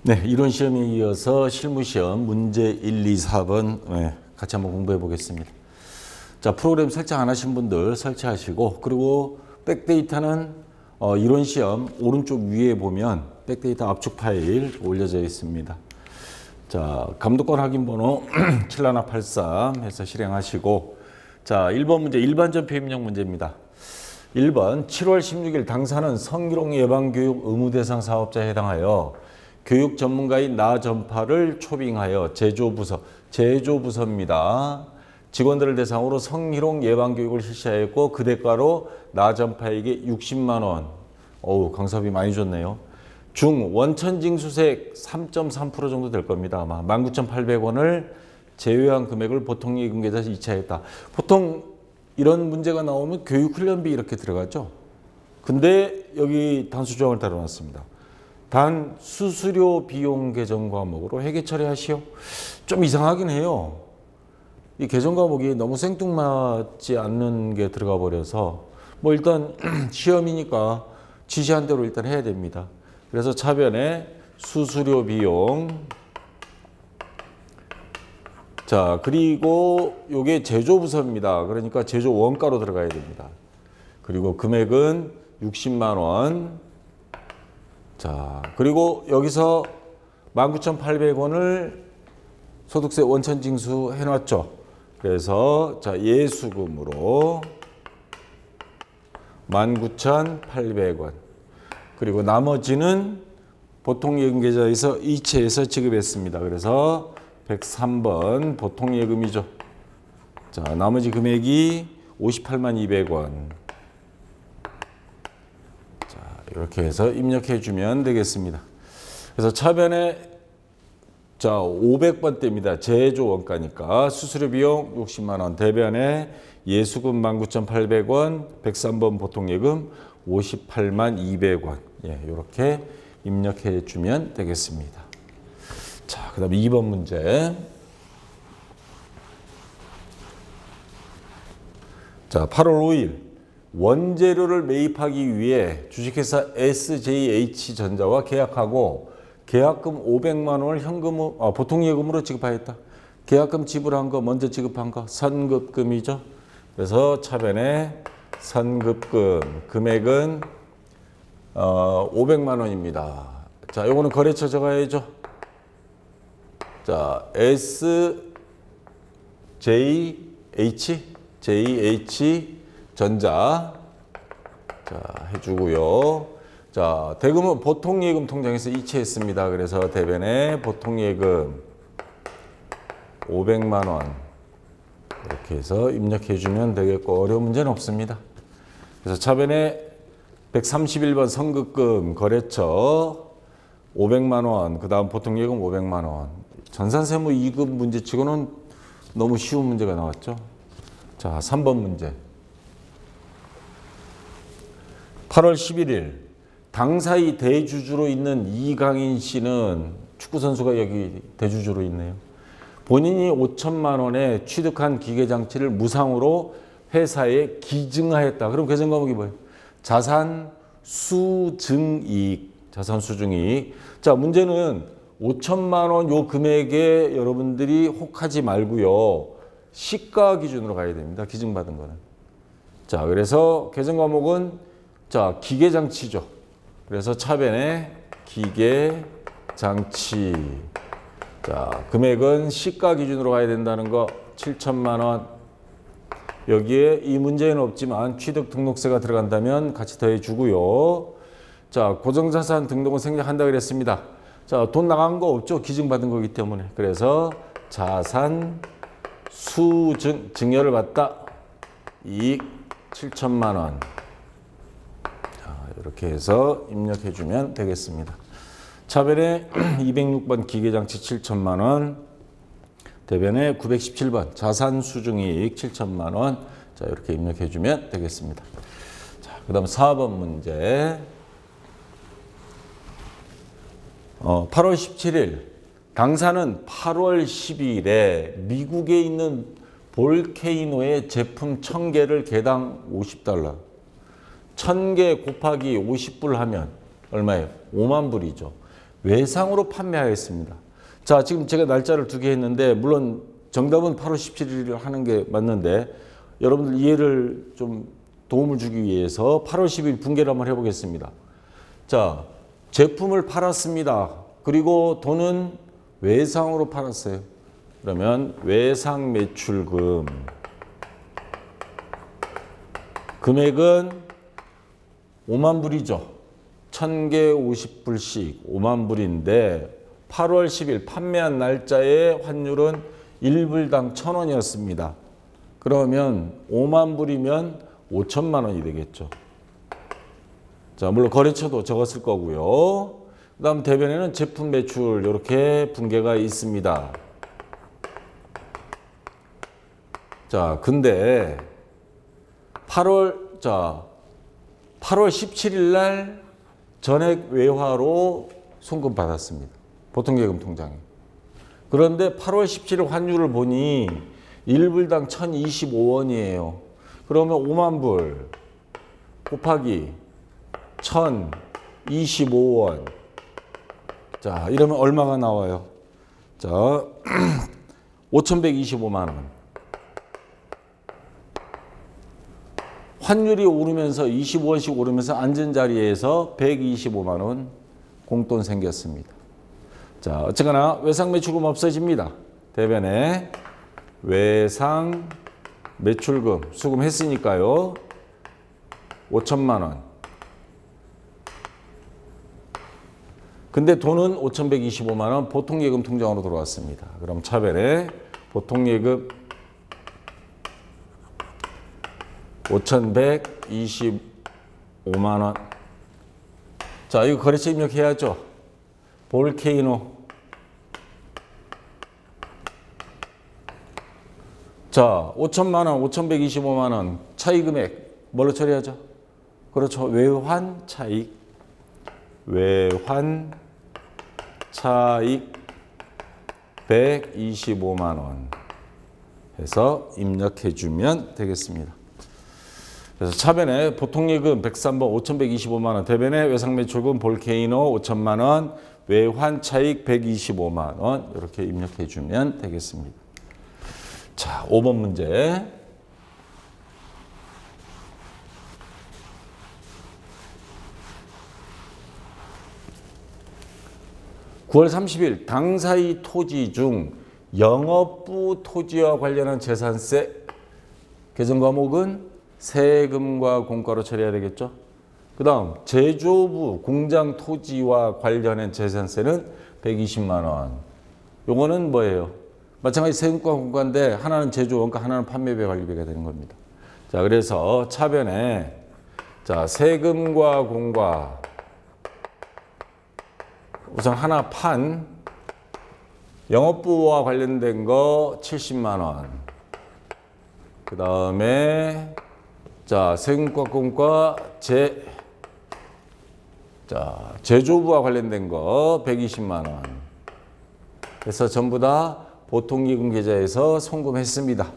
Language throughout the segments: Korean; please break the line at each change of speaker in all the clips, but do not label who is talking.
네, 이론 시험에 이어서 실무 시험 문제 1, 2, 4번 같이 한번 공부해 보겠습니다. 자, 프로그램 설정 안 하신 분들 설치하시고, 그리고 백데이터는 이론 시험 오른쪽 위에 보면 백데이터 압축 파일 올려져 있습니다. 자, 감독관 확인 번호 7183 해서 실행하시고, 자, 1번 문제 일반전표 입력 문제입니다. 1번 7월 16일 당사는 성희롱 예방교육 의무대상 사업자에 해당하여 교육 전문가인 나 전파를 초빙하여 제조부서입니다. 직원들을 대상으로 성희롱 예방교육을 실시하였고 그 대가로 나 전파에게 60만 원. 어우, 강사비 많이 줬네요. 중 원천징수세 3.3% 정도 될 겁니다. 아마 19,800원을 제외한 금액을 보통예금 계좌에서 이체했다. 보통 이런 문제가 나오면 교육훈련비 이렇게 들어가죠. 근데 여기 단수 조항을 따라놨습니다. 단 수수료 비용 계정 과목으로 회계 처리하시오. 좀 이상하긴 해요. 이 계정 과목이 너무 생뚱맞지 않는 게 들어가 버려서 뭐 일단 시험이니까 지시한 대로 일단 해야 됩니다. 그래서 차변에 수수료 비용, 자, 그리고 요게 제조부서입니다. 그러니까 제조 원가로 들어가야 됩니다. 그리고 금액은 60만 원. 자, 그리고 여기서 19,800원을 소득세 원천징수 해놨죠. 그래서 자, 예수금으로 19,800원. 그리고 나머지는 보통예금계좌에서 이체해서 지급했습니다. 그래서 103번 보통예금이죠. 자, 나머지 금액이 58만 200원. 자, 이렇게 해서 입력해 주면 되겠습니다. 그래서 차변에 자, 500번대입니다. 제조 원가니까 수수료 비용 60만 원, 대변에 예수금 19,800원, 103번 보통예금 58만 200원. 예, 이렇게 입력해 주면 되겠습니다. 자, 그 다음에 2번 문제. 자, 8월 5일 원재료를 매입하기 위해 주식회사 SJH전자와 계약하고 계약금 500만 원을 보통예금으로 지급하였다. 계약금 지불한 거 먼저 지급한 거 선급금이죠. 그래서 차변에 선급금 금액은 500만 원입니다. 자, 요거는 거래처 적어야죠. 자, JH전자 자, 해주고요. 자, 대금은 보통예금 통장에서 이체했습니다. 그래서 대변에 보통예금 500만 원 이렇게 해서 입력해 주면 되겠고 어려운 문제는 없습니다. 그래서 차변에 131번 선급금 거래처 500만 원, 그 다음 보통예금 500만 원. 전산세무 2급 문제치고는 너무 쉬운 문제가 나왔죠. 자, 3번 문제. 8월 11일 당사의 대주주로 있는 이강인 씨는 축구선수가 여기 대주주로 있네요. 본인이 5천만 원에 취득한 기계장치를 무상으로 회사에 기증하였다. 그럼 계정 과목이 뭐예요? 자산 수증이익. 자산 수증이익. 자, 문제는 5천만 원 요 금액에 여러분들이 혹하지 말고요. 시가 기준으로 가야 됩니다. 기증받은 거는. 자, 그래서 계정 과목은 자, 기계장치죠. 그래서 차변에 기계장치. 자, 금액은 시가 기준으로 가야 된다는 거 7천만 원. 여기에 이 문제는 없지만 취득 등록세가 들어간다면 같이 더해 주고요. 자, 고정자산 등록은 생략한다 그랬습니다. 자, 돈 나간 거 없죠? 기증받은 거기 때문에. 그래서 자산 수증, 증여를 받다. 이익 7천만 원. 자, 이렇게 해서 입력해 주면 되겠습니다. 차변에 206번 기계장치 7천만 원. 대변에 917번 자산 수증이익 7천만 원. 자, 이렇게 입력해 주면 되겠습니다. 자, 그 다음 4번 문제. 8월 17일 당사는 8월 12일에 미국에 있는 볼케이노의 제품 1000개를 개당 $50 1000개 곱하기 50불 하면 얼마예요? 5만 불이죠. 외상으로 판매하였습니다. 자, 지금 제가 날짜를 2개 했는데 물론 정답은 8월 17일을 하는 게 맞는데 여러분들 이해를 좀 도움을 주기 위해서 8월 10일 분개를 한번 해보겠습니다. 자, 제품을 팔았습니다. 그리고 돈은 외상으로 팔았어요. 그러면 외상 매출금 금액은 5만 불이죠. 1000개 50불씩 5만 불인데 8월 10일 판매한 날짜의 환율은 1불당 1000원이었습니다. 그러면 5만 불이면 5천만 원이 되겠죠. 자, 물론 거래처도 적었을 거고요. 그 다음 대변에는 제품 매출 이렇게 분계가 있습니다. 자, 근데 8월 17일 날 전액 외화로 송금 받았습니다. 보통예금 통장에. 그런데 8월 17일 환율을 보니 1불당 1025원이에요. 그러면 5만 불 곱하기 1025원. 자, 이러면 얼마가 나와요? 자, 5125만 원. 환율이 오르면서 25원씩 오르면서 앉은 자리에서 125만 원 공돈 생겼습니다. 자, 어쨌거나 외상 매출금 없어집니다. 대변에 외상 매출금 수금했으니까요. 5천만 원. 근데 돈은 5,125만 원 보통예금 통장으로 들어왔습니다. 그럼 차변에 보통예금 5,125만 원. 자, 이거 거래처 입력해야죠. 볼케이노. 자, 5천만 원, 5,125만 원 차익 금액 뭘로 처리하죠? 그렇죠. 외환 차익. 외환 차익 125만 원 해서 입력해 주면 되겠습니다. 그래서 차변에 보통예금 103번 5,125만 원, 대변에 외상매출금 볼케이노 5천만 원, 외환 차익 125만 원 이렇게 입력해 주면 되겠습니다. 자, 5번 문제. (9월 30일) 당사의 토지 중 영업부 토지와 관련한 재산세 개정 과목은 세금과 공과로 처리해야 되겠죠. 그 다음 제조부 공장 토지와 관련한 재산세는 120만 원. 요거는 뭐예요? 마찬가지 세금과 공과인데 하나는 제조원가, 하나는 판매비 관리비가 되는 겁니다. 자, 그래서 차변에 자, 세금과 공과 우선 하나 판 영업부와 관련된 거 70만 원. 그 다음에 자, 세금과 공과 제조부와 관련된 거 120만 원. 그래서 전부 다 보통예금 계좌에서 송금했습니다.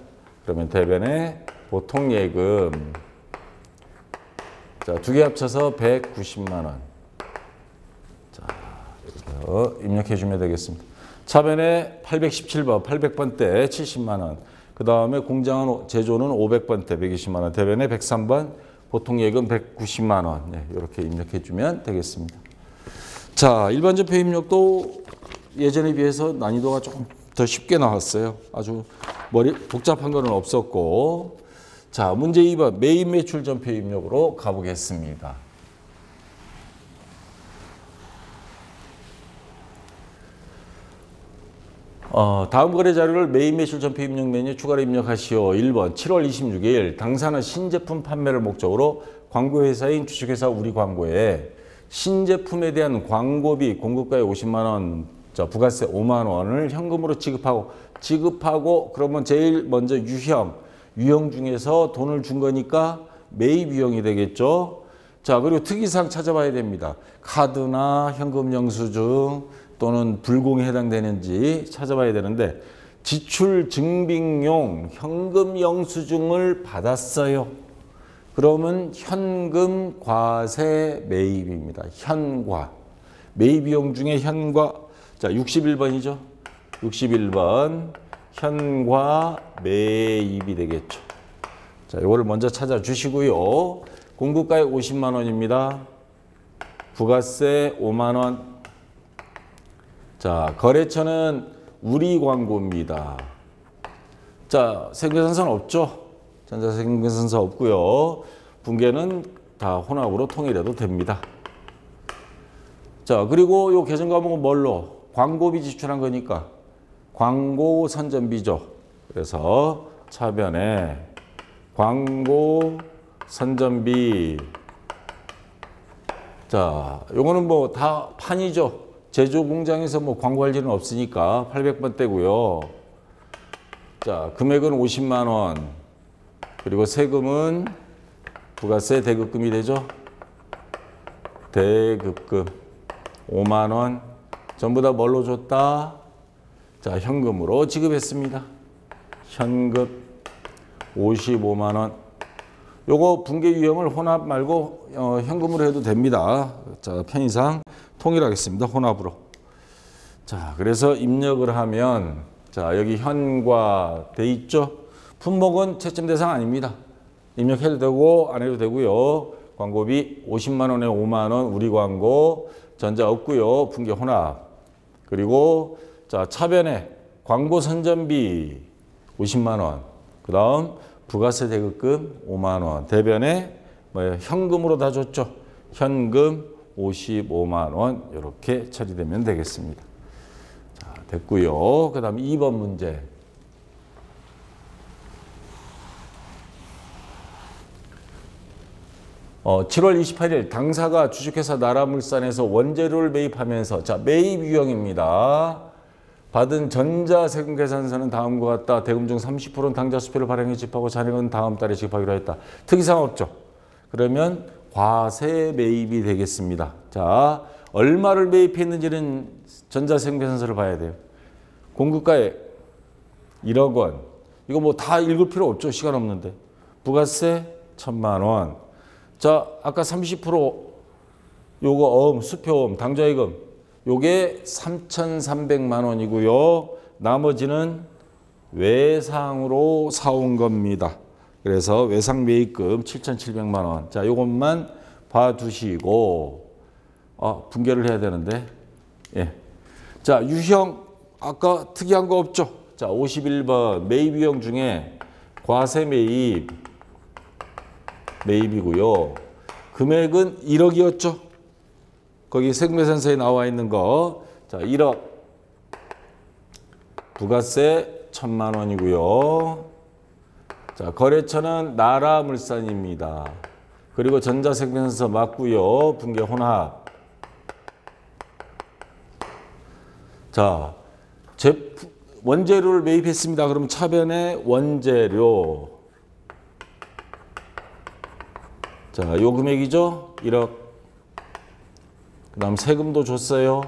그러면 대변에 보통예금 자, 두 개 합쳐서 190만 원. 자, 이렇게 입력해 주면 되겠습니다. 차변에 817번, 800번대 70만 원. 그 다음에 공장은 제조는 500번대 120만 원. 대변에 103번 보통예금 190만 원. 네, 이렇게 입력해 주면 되겠습니다. 자, 일반적 표입력도 예전에 비해서 난이도가 조금 더 쉽게 나왔어요. 아주 복잡한 거는 없었고. 자, 문제 2번 매입 매출 전표 입력으로 가보겠습니다. 다음 거래 자료를 매입 매출 전표 입력 메뉴에 추가로 입력하시오. 1번 7월 26일 당사는 신제품 판매를 목적으로 광고회사인 주식회사 우리광고에 신제품에 대한 광고비 공급가액 50만 원, 부가세 5만 원을 현금으로 지급하고 그러면 제일 먼저 유형 중에서 돈을 준 거니까 매입 유형이 되겠죠. 자, 그리고 특이사항 찾아봐야 됩니다. 카드나 현금 영수증 또는 불공에 해당되는지 찾아봐야 되는데 지출 증빙용 현금 영수증을 받았어요. 그러면 현금 과세 매입입니다. 현과. 매입 비용 중에 현과 자 61번이죠. 61번 현과 매입이 되겠죠. 자, 이거를 먼저 찾아주시고요. 공급가액 50만 원입니다. 부가세 5만 원. 자, 거래처는 우리 광고입니다. 자, 생계선선 없죠? 전자생계선서 없고요. 분계는 다 혼합으로 통일해도 됩니다. 자, 그리고 요 계정 과목은 뭘로? 광고비 지출한 거니까 광고 선전비죠. 그래서 차변에 광고 선전비. 자, 요거는 뭐 다 판이죠. 제조 공장에서 뭐 광고할 일은 없으니까 800번 떼고요. 자, 금액은 50만 원. 그리고 세금은 부가세 대급금이 되죠. 대급금 5만 원. 전부 다 뭘로 줬다? 자, 현금으로 지급했습니다. 현금 55만 원. 요거 분계 유형을 혼합 말고 현금으로 해도 됩니다. 자, 편의상 통일하겠습니다. 혼합으로. 자, 그래서 입력을 하면 자, 여기 현과 돼 있죠. 품목은 채점 대상 아닙니다. 입력해도 되고 안 해도 되고요. 광고비 50만 원에 5만 원 우리 광고 전자 없고요. 분계 혼합. 그리고 자, 차변에 광고 선전비 50만 원. 그다음 부가세 대급금 5만 원. 대변에 뭐 현금으로 다 줬죠. 현금 55만 원 이렇게 처리되면 되겠습니다. 자, 됐고요. 그다음 2번 문제. 어, 7월 28일 당사가 주식회사 나라물산에서 원재료를 매입하면서 자, 매입 유형입니다. 받은 전자세금계산서는 다음과 같다. 대금 중 30%는 당좌 수표를 발행해 집하고 잔액은 다음 달에 집하기로 했다. 특이사항 없죠. 그러면 과세 매입이 되겠습니다. 자, 얼마를 매입했는지는 전자세금계산서를 봐야 돼요. 공급가액 1억 원. 이거 뭐 다 읽을 필요 없죠. 시간 없는데. 부가세 1,000만 원. 자, 아까 30% 요거 수표음, 당좌예금 요게 3,300만 원이고요. 나머지는 외상으로 사온 겁니다. 그래서 외상 매입금 7,700만 원. 자, 요것만 봐두시고 분계를 해야 되는데. 예. 자, 유형 아까 특이한 거 없죠? 자, 51번 매입 유형 중에 과세 매입이고요. 금액은 1억이었죠. 거기 세금계산서에 나와 있는 거. 자, 1억. 부가세 1,000만 원이고요. 자, 거래처는 나라물산입니다. 그리고 전자세금계산서 맞고요. 분계 혼합. 자, 원재료를 매입했습니다. 그럼 차변에 원재료. 자, 요 금액이죠? 1억. 그 다음 세금도 줬어요.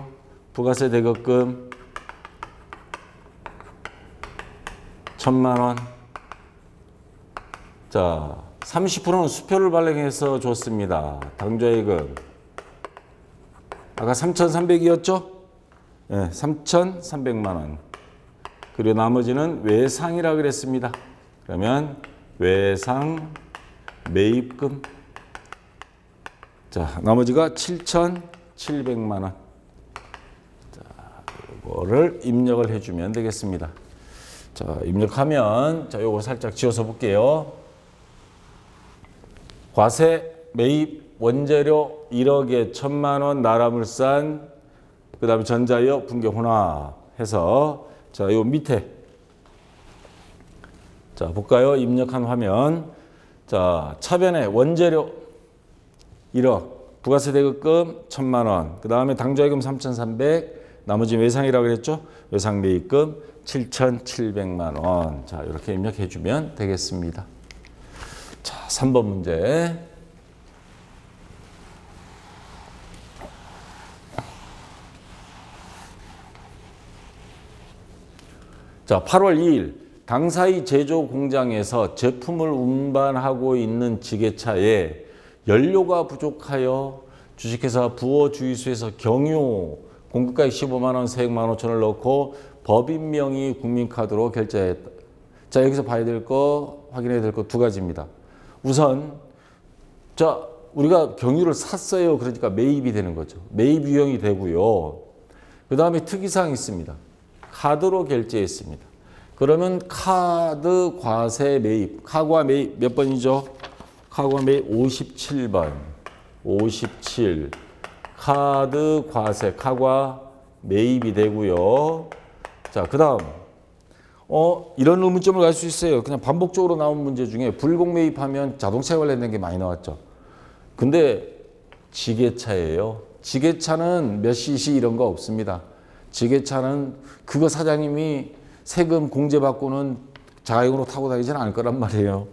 부가세 대급금 1,000만 원. 자, 30%는 수표를 발행해서 줬습니다. 당좌예금. 아까 3,300이었죠? 네, 3,300만 원. 그리고 나머지는 외상이라 그랬습니다. 그러면 외상 매입금. 자, 나머지가 7,700만 원. 자, 이거를 입력을 해주면 되겠습니다. 자, 입력하면 자, 요거 살짝 지워서 볼게요. 과세 매입 원재료 1억에 1,000만 원 나라물산. 그다음에 전자역 분계 혼합 해서 자, 요 밑에 자, 볼까요? 입력한 화면. 자, 차변에 원재료 1억, 부가세 대급금 1,000만 원, 그 다음에 당좌예금 3,300, 나머지 외상이라고 그랬죠? 외상 매입금 7,700만 원. 자, 이렇게 입력해 주면 되겠습니다. 자, 3번 문제. 자, 8월 2일 당사의 제조 공장에서 제품을 운반하고 있는 지게차에 연료가 부족하여 주식회사 부어주의소에서 경유 공급가액 15만 원, 세액 15,000원을 넣고 법인 명의 국민카드로 결제했다. 자, 여기서 봐야 될 거, 확인해야 될 거 두 가지입니다. 우선 자, 우리가 경유를 샀어요. 그러니까 매입이 되는 거죠. 매입 유형이 되고요. 그 다음에 특이사항이 있습니다. 카드로 결제했습니다. 그러면 카드 과세 매입, 카과 매입 몇 번이죠? 카과 매입 57번. 57. 카드 과세, 카과 매입이 되고요. 자, 그 다음. 이런 의문점을 갈 수 있어요. 그냥 반복적으로 나온 문제 중에 불공 매입하면 자동차에 관련된 게 많이 나왔죠. 근데 지게차예요. 지게차는 몇 cc 이런 거 없습니다. 지게차는 그거 사장님이 세금 공제받고는 자가용으로 타고 다니지는 않을 거란 말이에요.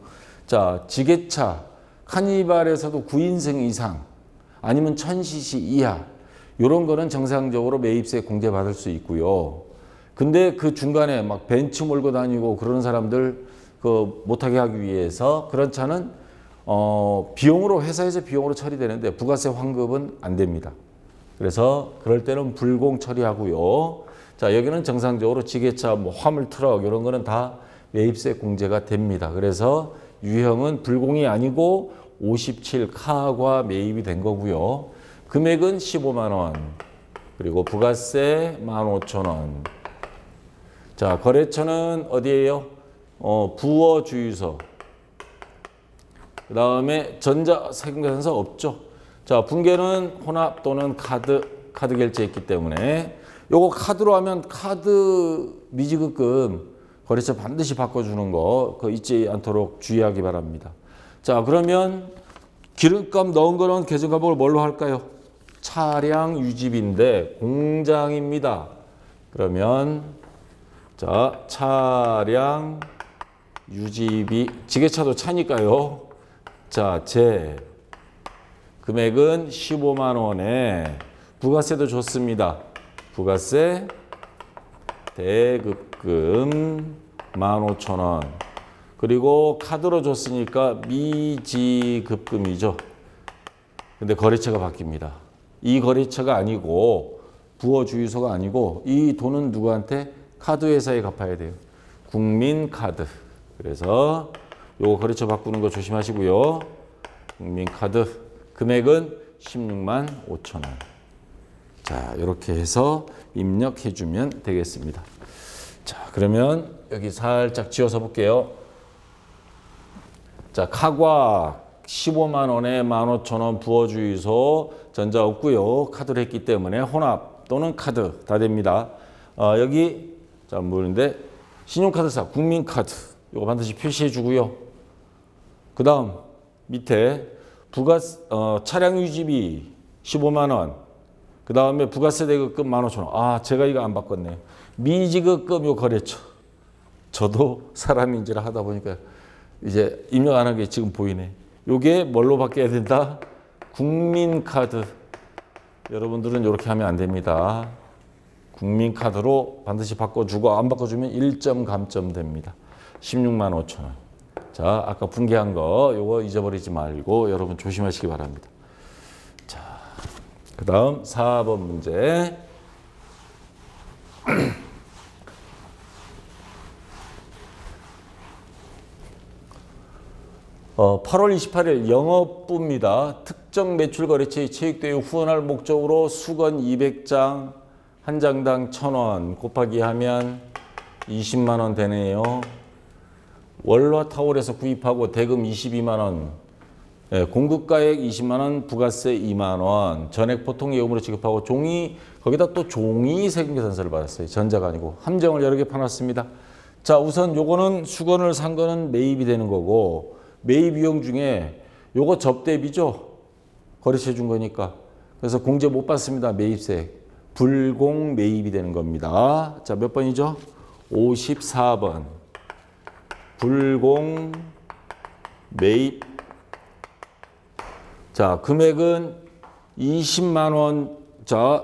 자, 지게차, 카니발에서도 9인승 이상 아니면 1000cc 이하 이런 거는 정상적으로 매입세 공제받을 수 있고요. 근데 그 중간에 막 벤츠 몰고 다니고 그런 사람들 그 못하게 하기 위해서 그런 차는 비용으로 회사에서 비용으로 처리되는데 부가세 환급은 안 됩니다. 그래서 그럴 때는 불공 처리하고요. 자, 여기는 정상적으로 지게차, 뭐 화물 트럭 이런 거는 다 매입세 공제가 됩니다. 그래서 유형은 불공이 아니고 57 카과 매입이 된 거고요. 금액은 15만 원. 그리고 부가세 15,000원. 자, 거래처는 어디예요? 부어주유소. 그 다음에 전자세금계산서 없죠. 자, 분계는 혼합 또는 카드 결제했기 때문에 요거 카드로 하면 카드 미지급금 거래처 반드시 바꿔주는 거 그거 잊지 않도록 주의하기 바랍니다. 자, 그러면 기름값 넣은 거는 계정가복을 뭘로 할까요? 차량 유지비인데 공장입니다. 그러면 자, 차량 유지비 지게차도 차니까요. 자, 금액은 15만 원에 부가세도 좋습니다. 부가세 대급금 15,000원. 그리고 카드로 줬으니까 미지급금이죠. 근데 거래처가 바뀝니다. 이 거래처가 아니고 부어주유소가 아니고 이 돈은 누구한테? 카드 회사에 갚아야 돼요. 국민카드. 그래서 요거 거래처 바꾸는 거 조심하시고요. 국민카드 금액은 16만 5천 원. 자, 이렇게 해서 입력해 주면 되겠습니다. 자, 그러면 여기 살짝 지워서 볼게요. 자, 카과 15만 원에 15,000원 부어주유소 전자 없고요. 카드로 했기 때문에 혼합 또는 카드 다 됩니다. 여기 자, 뭐인데 신용카드사 국민카드 이거 반드시 표시해 주고요. 그 다음 밑에 차량 유지비 15만 원. 그 다음에 부가세 대급금 15,000원. 아, 제가 이거 안 바꿨네요. 미지급금 요 거래처. 저도 사람인지라 하다 보니까 이제 입력 안 한 게 지금 보이네. 요게 뭘로 바뀌어야 된다? 국민카드. 여러분들은 이렇게 하면 안 됩니다. 국민카드로 반드시 바꿔주고 안 바꿔주면 1점 감점 됩니다. 16만 5천 원. 자, 아까 분개한 거 요거 잊어버리지 말고 여러분 조심하시기 바랍니다. 자, 그 다음 4번 문제. 8월 28일 영업부입니다. 특정 매출거래처의 체육대회 후원할 목적으로 수건 200장 한 장당 1,000원 곱하기 하면 20만 원 되네요. 월화타올에서 구입하고 대금 22만 원, 공급가액 20만 원, 부가세 2만 원, 전액 보통예금으로 지급하고 종이 거기다 또 종이 세금계산서를 받았어요. 전자가 아니고 함정을 여러 개 파놨습니다. 자, 우선 요거는 수건을 산 거는 매입이 되는 거고 매입 비용 중에 요거 접대비죠. 거래처 준 거니까. 그래서 공제 못 받습니다. 매입세. 불공 매입이 되는 겁니다. 자, 몇 번이죠? 54번. 불공 매입. 자, 금액은 20만 원. 자,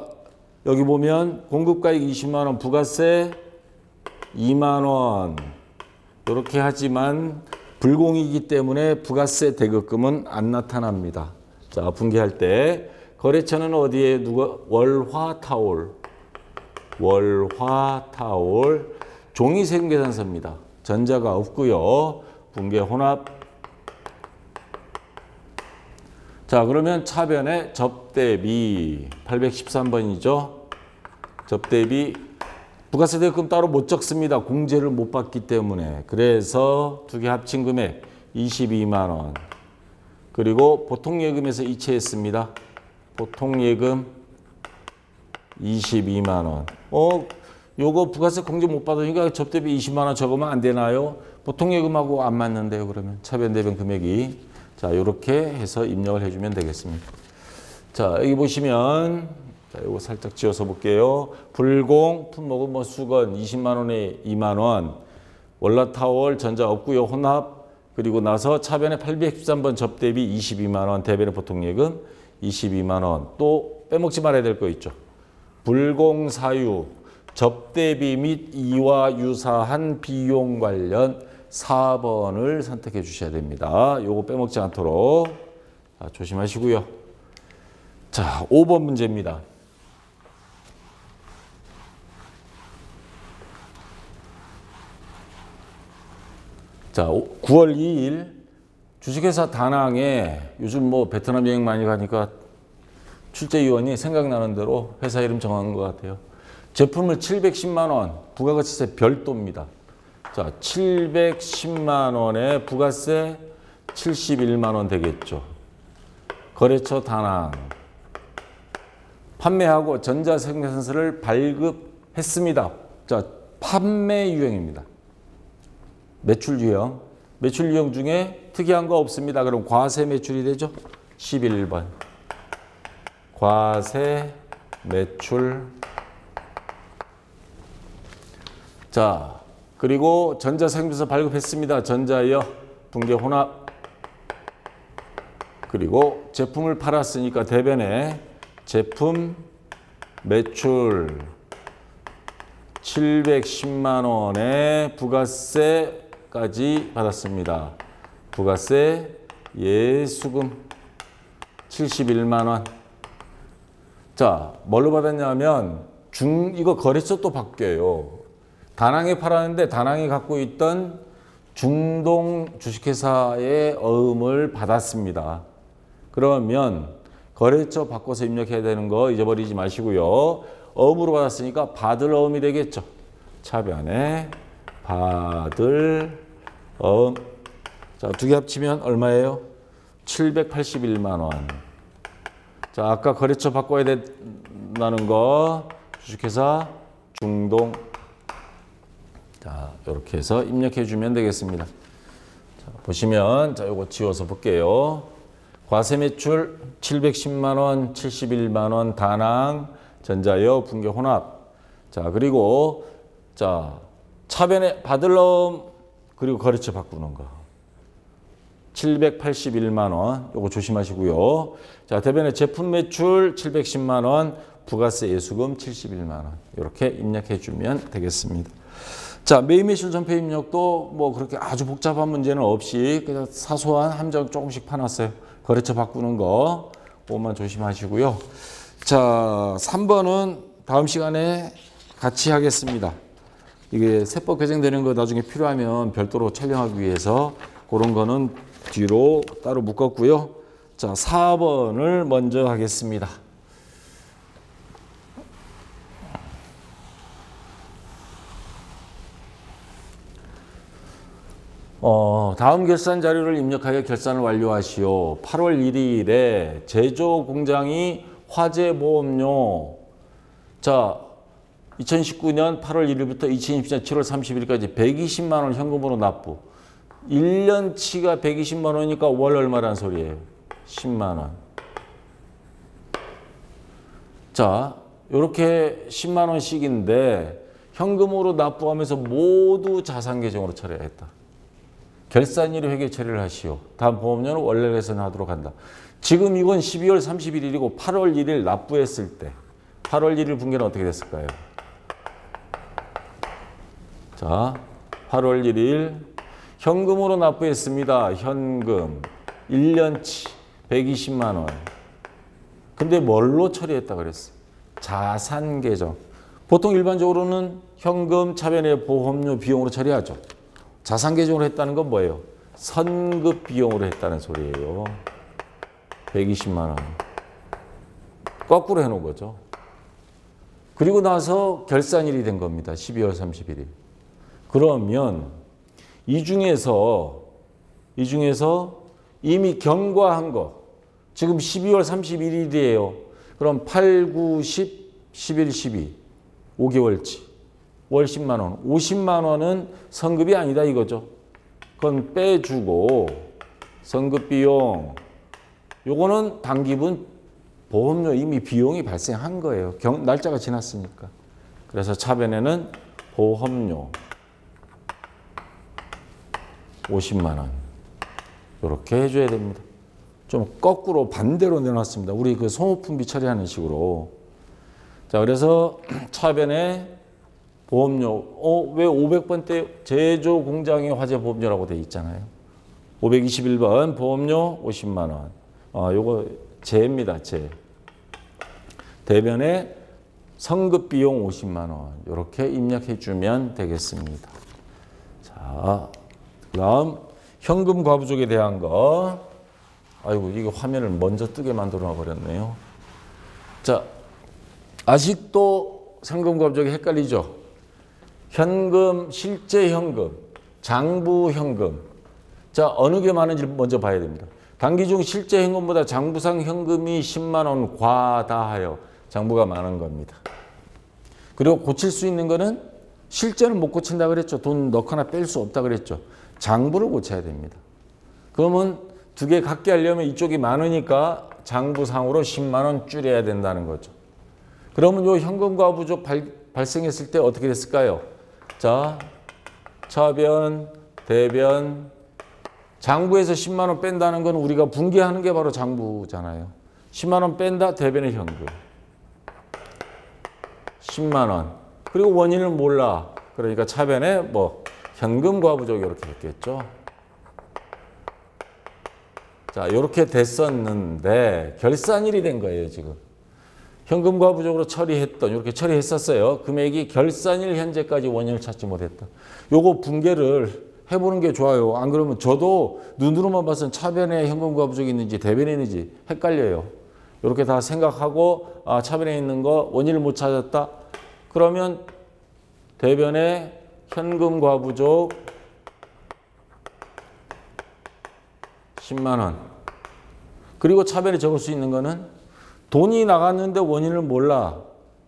여기 보면 공급가액 20만 원, 부가세 2만 원. 이렇게 하지만 불공이기 때문에 부가세 대급금은 안 나타납니다. 자, 분개할 때 거래처는 어디에 누가 월화타올. 월화타올. 종이 세금 계산서입니다. 전자가 없고요. 붕괴 혼합. 자, 그러면 차변에 접대비 813번이죠. 접대비 부가세 대금 따로 못 적습니다. 공제를 못 받기 때문에. 그래서 두 개 합친 금액 22만 원. 그리고 보통예금에서 이체했습니다. 보통예금 22만 원. 요거 부가세 공제 못 받으니까 접대비 20만 원 적으면 안 되나요? 보통예금하고 안 맞는데요. 그러면 차변 대변 금액이. 자, 요렇게 해서 입력을 해주면 되겠습니다. 자, 여기 보시면 자, 요거 살짝 지워서 볼게요. 불공, 품목은 뭐 수건 20만 원에 2만 원. 월화타월 전자 없고요. 혼합. 그리고 나서 차변에 813번 접대비 22만 원. 대변의 보통예금 22만 원. 또 빼먹지 말아야 될 거 있죠. 불공사유, 접대비 및 이와 유사한 비용 관련 4번을 선택해 주셔야 됩니다. 요거 빼먹지 않도록 조심하시고요. 자, 5번 문제입니다. 자, 9월 2일 주식회사 다낭에 요즘 뭐 베트남 여행 많이 가니까 출제위원이 생각나는 대로 회사 이름 정한 것 같아요. 제품을 710만 원, 부가가치세 별도입니다. 자, 710만 원에 부가세 71만 원 되겠죠. 거래처 다낭. 판매하고 전자생산서를 발급했습니다. 자, 판매 유형입니다. 매출 유형. 매출 유형 중에 특이한 거 없습니다. 그럼 과세 매출이 되죠. 11번. 과세 매출. 자, 그리고 전자생산서 발급했습니다. 전자여 붕괴 혼합. 그리고 제품을 팔았으니까 대변에 제품 매출 710만 원에 부가세까지 받았습니다. 부가세 예수금 71만 원. 자, 뭘로 받았냐면 이거 거래처 또 바뀌어요. 다낭에 팔았는데 다낭이 갖고 있던 중동 주식회사의 어음을 받았습니다. 그러면 거래처 바꿔서 입력해야 되는 거 잊어버리지 마시고요. 어음으로 받았으니까 받을 어음이 되겠죠. 차변에 받을 어음. 자, 두 개 합치면 얼마예요? 781만 원. 자, 아까 거래처 바꿔야 된다는 거 주식회사 중동. 자, 이렇게 해서 입력해 주면 되겠습니다. 자, 보시면 자, 요거 지워서 볼게요. 과세 매출 710만 원, 71만 원, 다낭, 전자여, 붕괴 혼합. 자, 그리고 자, 차변에 받을 어음 그리고 거래처 바꾸는 거. 781만 원. 요거 조심하시고요. 자, 대변에 제품 매출 710만 원, 부가세 예수금 71만 원. 이렇게 입력해 주면 되겠습니다. 자, 매입매출 전폐 입력도 뭐 그렇게 아주 복잡한 문제는 없이 그냥 사소한 함정 조금씩 파놨어요. 거래처 바꾸는 거 그것만 조심하시고요. 자, 3번은 다음 시간에 같이 하겠습니다. 이게 세법 개정되는 거 나중에 필요하면 별도로 촬영하기 위해서 그런 거는 뒤로 따로 묶었고요. 자, 4번을 먼저 하겠습니다. 다음 결산 자료를 입력하여 결산을 완료하시오. 8월 1일에 제조 공장이 화재 보험료. 자, 2019년 8월 1일부터 2020년 7월 30일까지 120만 원 현금으로 납부. 1년치가 120만 원이니까 월 얼마란 소리예요? 10만 원. 자, 이렇게 10만 원씩인데 현금으로 납부하면서 모두 자산 계정으로 처리했다. 결산일에 회계 처리를 하시오. 다음 보험료는 원래 계산하도록 한다. 지금 이건 12월 31일이고 8월 1일 납부했을 때 8월 1일 분기는 어떻게 됐을까요? 자, 8월 1일 현금으로 납부했습니다. 현금 1년치 120만 원. 근데 뭘로 처리했다 그랬어? 자산 계정. 보통 일반적으로는 현금, 차변의 보험료 비용으로 처리하죠. 자산 계정으로 했다는 건 뭐예요? 선급 비용으로 했다는 소리예요. 120만 원. 거꾸로 해놓은 거죠. 그리고 나서 결산일이 된 겁니다. 12월 31일. 그러면 이 중에서 이미 경과한 거 지금 12월 31일이에요. 그럼 8, 9, 10, 11, 12 5개월치 월 10만 원. 50만 원은 선급이 아니다 이거죠. 그건 빼주고 선급 비용 요거는 당기분 보험료 이미 비용이 발생한 거예요. 날짜가 지났으니까. 그래서 차변에는 보험료 50만 원 이렇게 해줘야 됩니다. 좀 거꾸로 반대로 내놨습니다. 우리 그 소모품비 처리하는 식으로. 자, 그래서 차변에 보험료 왜 500번대 제조 공장의 화재 보험료라고 돼 있잖아요. 521번 보험료 50만 원. 요거 제입니다. 제. 대변에 성급 비용 50만 원 이렇게 입력해 주면 되겠습니다. 자, 그다음 현금 과부족에 대한 거. 아이고 이거 화면을 먼저 뜨게 만들어 버렸네요. 자, 아직도 현금 과부족이 헷갈리죠? 현금, 실제 현금, 장부 현금. 자, 어느 게 많은지 먼저 봐야 됩니다. 단기 중 실제 현금보다 장부상 현금이 10만 원 과다하여 장부가 많은 겁니다. 그리고 고칠 수 있는 거는 실제는 못 고친다 그랬죠. 돈 넣거나 뺄 수 없다 그랬죠. 장부를 고쳐야 됩니다. 그러면 두 개 같게 하려면 이쪽이 많으니까 장부상으로 10만 원 줄여야 된다는 거죠. 그러면 요 현금 과부족 발생했을 때 어떻게 됐을까요? 자, 차변, 대변, 장부에서 10만 원 뺀다는 건 우리가 분기하는 게 바로 장부잖아요. 10만 원 뺀다, 대변의 현금. 10만 원. 그리고 원인을 몰라. 그러니까 차변에 뭐 현금 과부족 이렇게 됐겠죠. 자, 이렇게 됐었는데 결산일이 된 거예요, 지금. 현금 과부족으로 처리했던, 이렇게 처리했었어요. 금액이 결산일 현재까지 원인을 찾지 못했던. 요거 분개를 해보는 게 좋아요. 안 그러면 저도 눈으로만 봐서는 차변에 현금 과부족이 있는지 대변에 있는지 헷갈려요. 이렇게 다 생각하고 차변에 있는 거 원인을 못 찾았다. 그러면 대변에 현금 과부족 10만 원. 그리고 차변에 적을 수 있는 거는 돈이 나갔는데 원인을 몰라.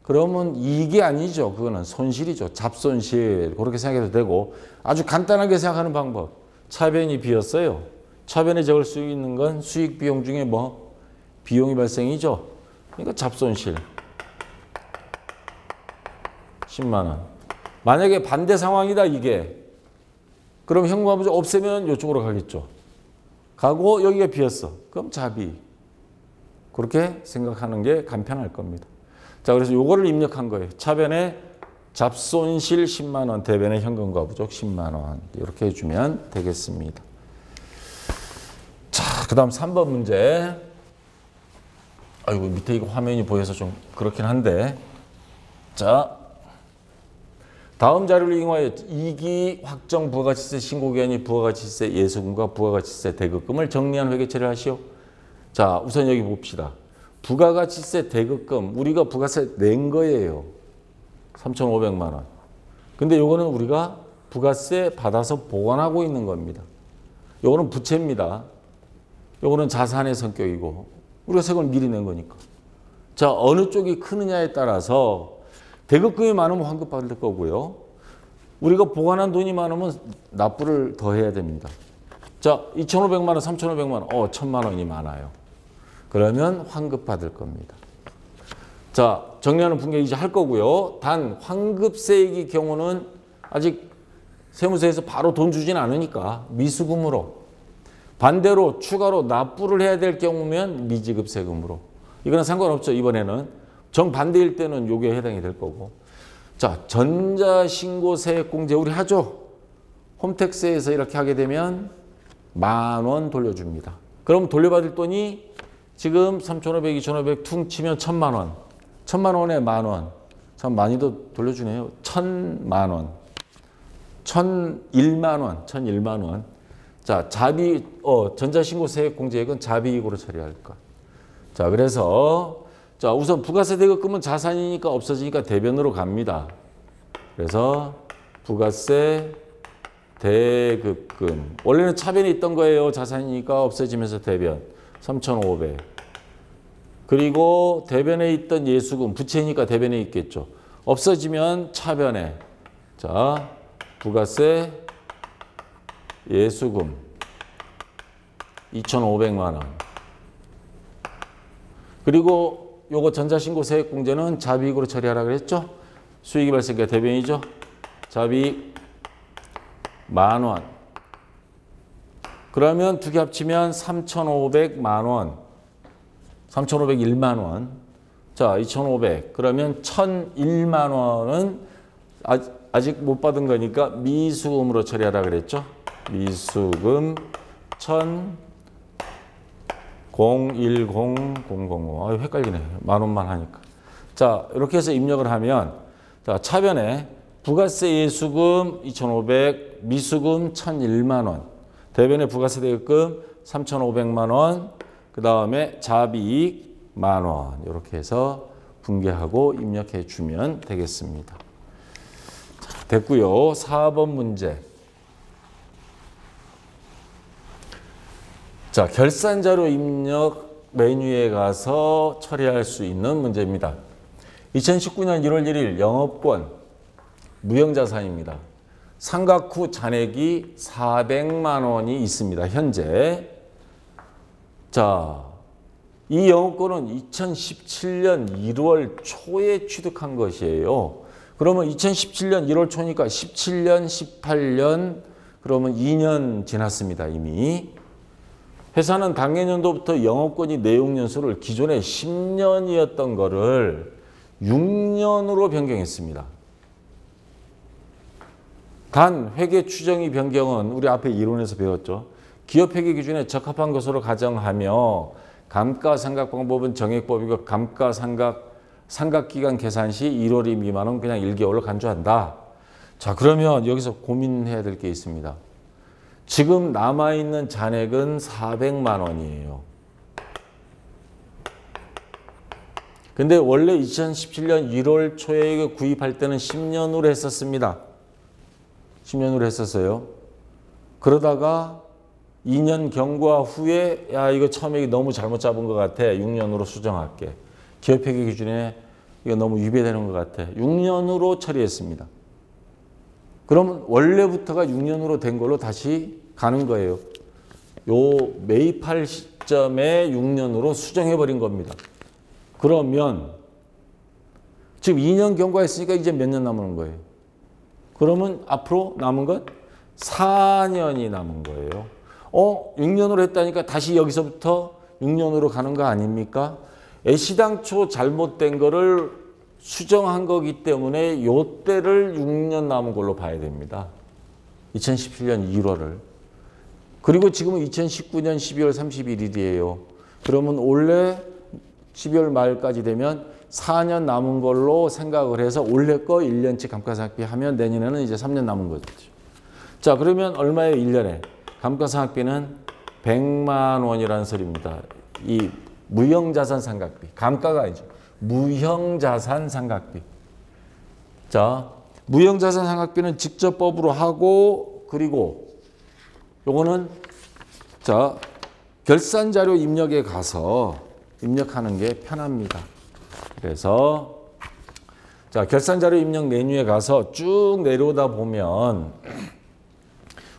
그러면 이익이 아니죠. 그거는 손실이죠. 잡손실. 그렇게 생각해도 되고 아주 간단하게 생각하는 방법. 차변이 비었어요. 차변에 적을 수 있는 건 수익 비용 중에 뭐 비용이 발생이죠. 그러니까 잡손실 10만 원. 만약에 반대 상황이다 이게. 그럼 현금 과부족 없애면 이쪽으로 가겠죠. 가고 여기가 비었어. 그럼 자비. 그렇게 생각하는 게 간편할 겁니다. 자, 그래서 요거를 입력한 거예요. 차변에 잡손실 10만 원, 대변에 현금 과부족 10만 원. 이렇게 해주면 되겠습니다. 자, 그 다음 3번 문제. 아이고, 밑에 이거 화면이 보여서 좀 그렇긴 한데. 자, 다음 자료를 이용하여 2기 확정 부가가치세 신고기한이 부가가치세 예수금과 부가가치세 대급금을 정리한 회계처리를 하시오. 자, 우선 여기 봅시다. 부가가치세 대급금, 우리가 부가세 낸 거예요. 3,500만 원. 근데 요거는 우리가 부가세 받아서 보관하고 있는 겁니다. 요거는 부채입니다. 요거는 자산의 성격이고 우리가 세금을 미리 낸 거니까. 자, 어느 쪽이 크느냐에 따라서 대급금이 많으면 환급 받을 거고요. 우리가 보관한 돈이 많으면 납부를 더 해야 됩니다. 자, 2,500만 원, 3,500만 원, 1,000만 원이 많아요. 그러면 환급 받을 겁니다. 자, 정리하는 분계 이제 할 거고요. 단 환급세액의 경우는 아직 세무서에서 바로 돈 주진 않으니까 미수금으로. 반대로 추가로 납부를 해야 될 경우면 미지급 세금으로. 이거는 상관없죠. 이번에는. 정반대일 때는 요게 해당이 될 거고. 자, 전자신고세액공제 우리 하죠. 홈택스에서 이렇게 하게 되면 10,000원 돌려줍니다. 그럼 돌려받을 돈이 지금 3,500, 2,500 퉁 치면 1,000만 원. 1,000만 원에 만 원. 참 많이도 돌려주네요. 1,000만 원. 1,001만 원. 1,001만 원. 자, 전자신고 세액공제액은 자비익으로 처리할 것. 자, 그래서 자, 우선 부가세 대급금은 자산이니까 없어지니까 대변으로 갑니다. 그래서 부가세 대급금. 원래는 차변이 있던 거예요. 자산이니까 없어지면서 대변. 3,500. 그리고 대변에 있던 예수금. 부채니까 대변에 있겠죠. 없어지면 차변에. 자, 부가세 예수금. 2,500만 원. 그리고 요거 전자신고 세액공제는 자비익으로 처리하라 그랬죠? 수익이 발생니까 대변이죠? 자비익 10,000원. 그러면 두 개 합치면 3,500만 원. 3,501만 원. 자, 2,500. 그러면 1,001만 원은 아직 못 받은 거니까 미수금으로 처리하라 그랬죠? 미수금 1,010,000. 아유, 헷갈리네. 만 원만 하니까. 자, 이렇게 해서 입력을 하면 자, 차변에 부가세 예수금 2,500, 미수금 1,001만 원. 대변에 부가세 대급금 3,500만 원. 그 다음에 자비익 만 원. 이렇게 해서 분개하고 입력해 주면 되겠습니다. 자, 됐고요. 4번 문제. 자, 결산자료 입력 메뉴에 가서 처리할 수 있는 문제입니다. 2019년 1월 1일 영업권 무형자산입니다. 상각 후 잔액이 400만 원이 있습니다. 현재. 자, 이 영업권은 2017년 1월 초에 취득한 것이에요. 그러면 2017년 1월 초니까 17년, 18년, 그러면 2년 지났습니다. 이미. 회사는 당해년도부터 영업권이 내용연수를 기존에 10년이었던 거를 6년으로 변경했습니다. 단 회계 추정이 변경은 우리 앞에 이론에서 배웠죠. 기업 회계 기준에 적합한 것으로 가정하며 감가상각 방법은 정액법이고 감가상각기간 계산 시 1월이 미만은 그냥 1개월로 간주한다. 자, 그러면 여기서 고민해야 될 게 있습니다. 지금 남아있는 잔액은 400만 원이에요. 근데 원래 2017년 1월 초에 구입할 때는 10년으로 했었습니다. 10년으로 했었어요. 그러다가 2년 경과 후에 야, 이거 처음에 너무 잘못 잡은 것 같아. 6년으로 수정할게. 기업회계 기준에 이거 너무 위배되는 것 같아. 6년으로 처리했습니다. 그러면 원래부터가 6년으로 된 걸로 다시 가는 거예요. 요 매입할 시점에 6년으로 수정해버린 겁니다. 그러면 지금 2년 경과했으니까 이제 몇 년 남은 거예요? 그러면 앞으로 남은 건 4년이 남은 거예요. 6년으로 했다니까 다시 여기서부터 6년으로 가는 거 아닙니까? 애시당초 잘못된 거를 수정한 거기 때문에 요때를 6년 남은 걸로 봐야 됩니다. 2017년 1월을. 그리고 지금은 2019년 12월 31일이에요. 그러면 올해 12월 말까지 되면 4년 남은 걸로 생각을 해서 올해 거 1년치 감가상각비 하면 내년에는 이제 3년 남은 거죠. 자, 그러면 얼마예요? 1년에? 감가상각비는 100만 원이라는 소리입니다. 이 무형자산 상각비. 감가가 아니죠. 무형자산 상각비. 자, 무형자산 상각비는 직접 법으로 하고 그리고 요거는 자, 결산자료 입력에 가서 입력하는 게 편합니다. 그래서 자, 결산자료 입력 메뉴에 가서 쭉 내려오다 보면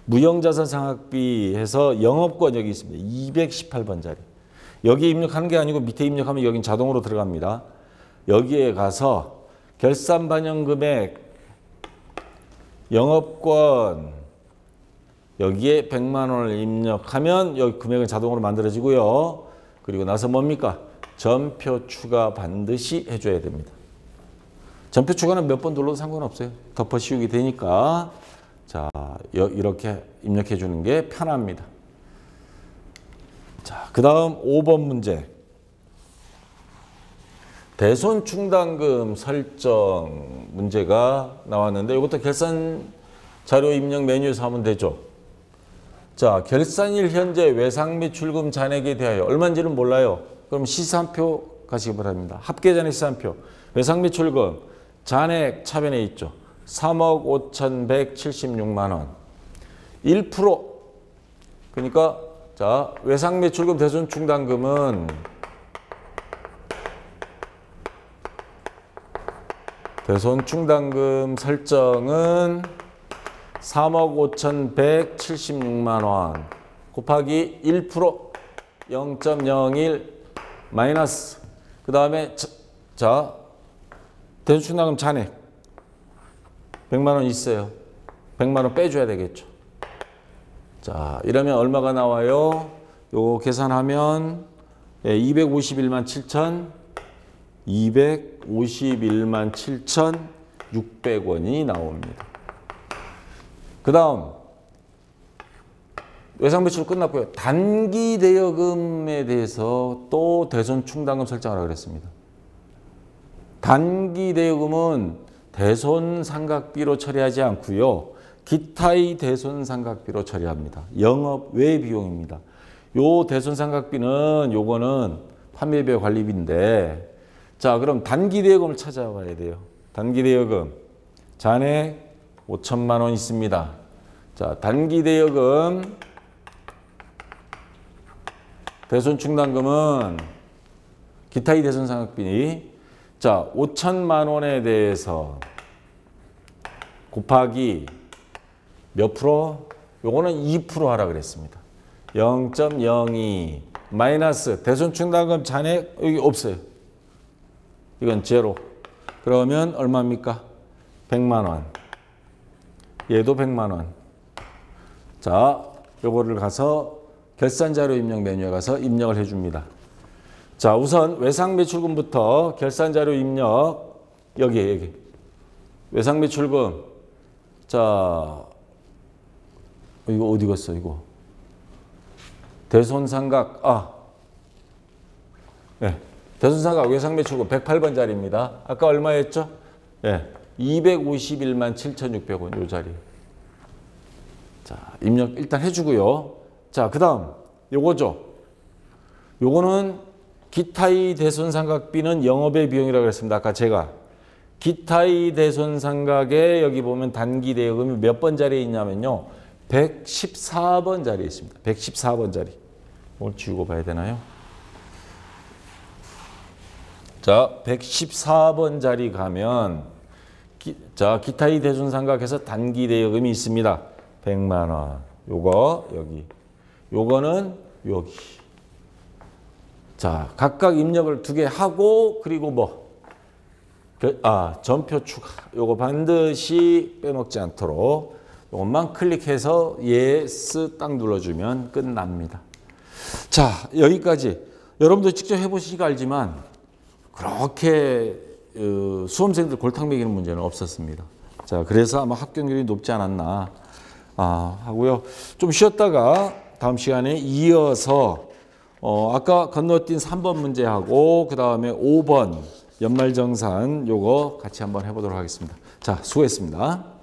무형자산 상각비 해서 영업권 여기 있습니다. 218번짜리. 여기 입력하는 게 아니고 밑에 입력하면 여긴 자동으로 들어갑니다. 여기에 가서 결산 반영 금액 영업권 여기에 100만 원을 입력하면 여기 금액은 자동으로 만들어지고요. 그리고 나서 뭡니까? 전표 추가 반드시 해줘야 됩니다. 전표 추가는 몇 번 눌러도 상관없어요. 덮어 씌우기 되니까. 자, 이렇게 입력해 주는 게 편합니다. 자, 그 다음 5번 문제. 대손 충당금 설정 문제가 나왔는데 이것도 결산 자료 입력 메뉴에서 하면 되죠. 자, 결산일 현재 외상 및 출금 잔액에 대하여 얼마인지는 몰라요. 그럼 시산표 가시기 바랍니다. 합계잔액 시산표. 외상 및 출금 잔액 차변에 있죠. 3억 5,176만 원. 1% 그러니까 자, 외상 및 출금 대손 충당금은 대손 충당금 설정은 3억 5,176만 원 곱하기 1% 0.01 마이너스 그 다음에 자 대손 충당금 잔액 100만 원 있어요. 100만 원 빼줘야 되겠죠. 자 이러면 얼마가 나와요? 요거 계산하면 251만 7천 251만 7,600원이 나옵니다. 그 다음 외상 매출 끝났고요. 단기 대여금에 대해서 또 대손 충당금 설정하라고 그랬습니다. 단기 대여금은 대손 상각비로 처리하지 않고요. 기타의 대손 상각비로 처리합니다. 영업 외 비용입니다. 요 대손 상각비는 요거는 판매비와 관리비인데 자, 그럼 단기 대여금을 찾아봐야 돼요. 단기 대여금 잔액 5천만 원 있습니다. 자, 단기 대여금 대손 충당금은 기타의 대손 상각비 자, 5천만 원에 대해서 곱하기 몇 프로? 요거는 2% 하라 그랬습니다. 0.02 마이너스 대손 충당금 잔액 여기 없어요. 이건 제로. 그러면 얼마입니까? 100만 원. 얘도 100만 원. 자, 요거를 가서 결산자료 입력 메뉴에 가서 입력을 해줍니다. 자, 우선 외상 매출금부터 결산자료 입력 여기 외상 매출금 자 이거 어디 갔어 이거 대손상각 네. 대손상각 외상 매출금 108번 자리입니다. 아까 얼마였죠? 네. 251만 7,600원 요 자리. 자, 입력 일단 해주고요. 자, 그 다음 요거죠. 요거는 기타의 대손상각비는 영업의 비용이라고 했습니다. 아까 제가 기타의 대손상각에 여기 보면 단기 대여금이 몇 번 자리에 있냐면요. 114번 자리에 있습니다. 114번 자리. 오늘 지우고 봐야 되나요? 자, 114번 자리 가면 자, 기타의 대손상각에서 단기 대여금이 있습니다. 100만 원. 요거 여기. 요거는 여기. 자, 각각 입력을 2개 하고 그리고 뭐 전표 추가. 요거 반드시 빼먹지 않도록 요것만 클릭해서 예스 딱 눌러주면 끝납니다. 자, 여기까지. 여러분도 직접 해보시니까 알지만 그렇게 수험생들 골탕 먹이는 문제는 없었습니다. 자, 그래서 아마 합격률이 높지 않았나 하고요. 좀 쉬었다가 다음 시간에 이어서 아까 건너뛴 3번 문제하고 그 다음에 5번 연말정산 요거 같이 한번 해보도록 하겠습니다. 자, 수고했습니다.